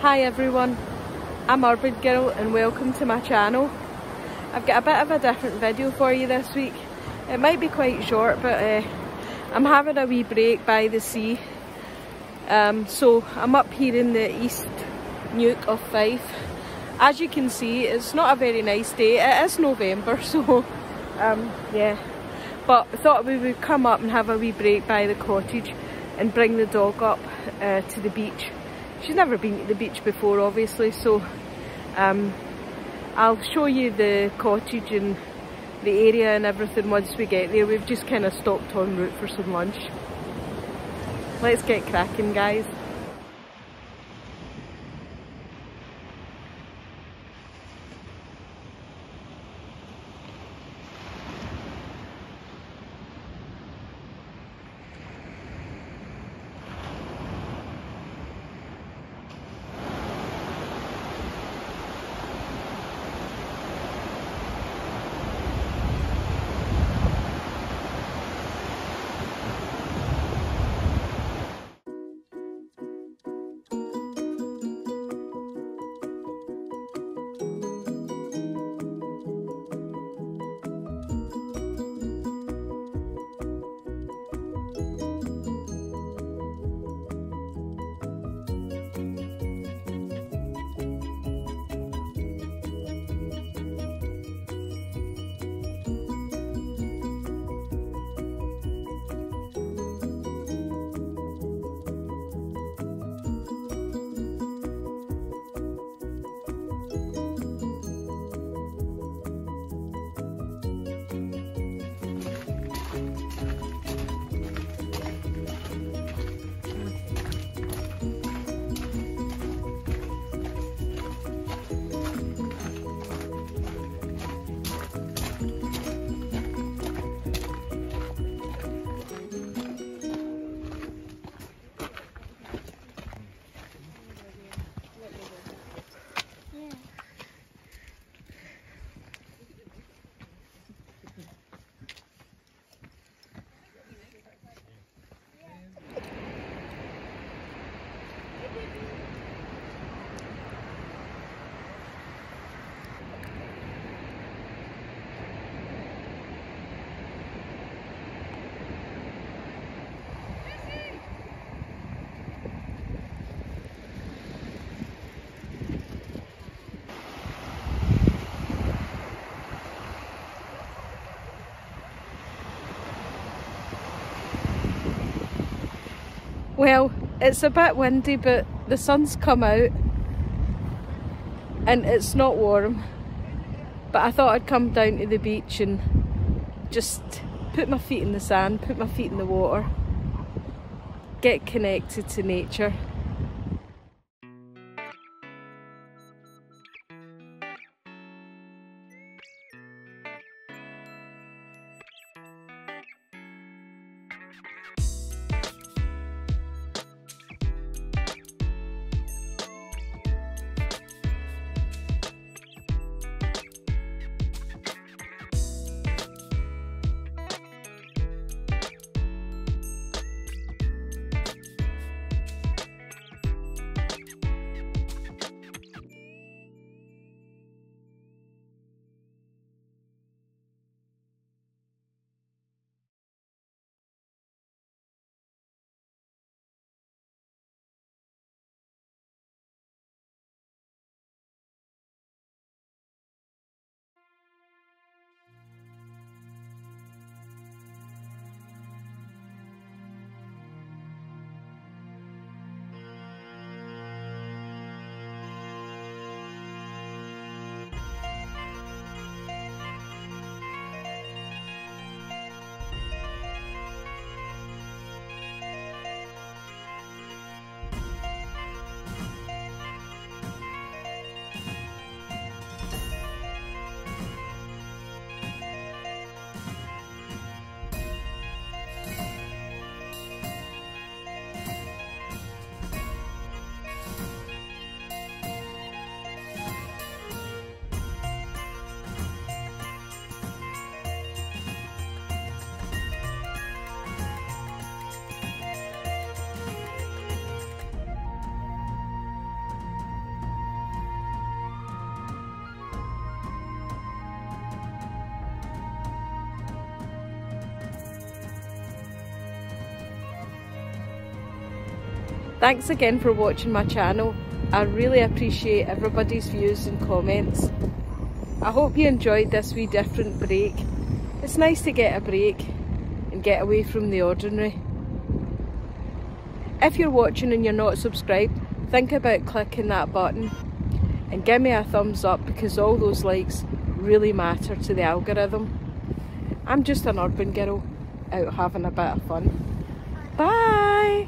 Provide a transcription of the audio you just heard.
Hi everyone, I'm Urban Girl and welcome to my channel. I've got a bit of a different video for you this week. It might be quite short, but I'm having a wee break by the sea. So I'm up here in the East Nuke of Fife. As you can see, it's not a very nice day. It is November, so yeah. But I thought we would come up and have a wee break by the cottage and bring the dog up to the beach. She's never been to the beach before, obviously, so I'll show you the cottage and the area and everything once we get there. We've just kind of stopped en route for some lunch. Let's get cracking, guys. Well, it's a bit windy, but the sun's come out and it's not warm. But I thought I'd come down to the beach and just put my feet in the sand, put my feet in the water, get connected to nature. Thanks again for watching my channel. I really appreciate everybody's views and comments. I hope you enjoyed this wee different break. It's nice to get a break and get away from the ordinary. If you're watching and you're not subscribed, think about clicking that button and give me a thumbs up, because all those likes really matter to the algorithm. I'm just an urban girl out having a bit of fun. Bye!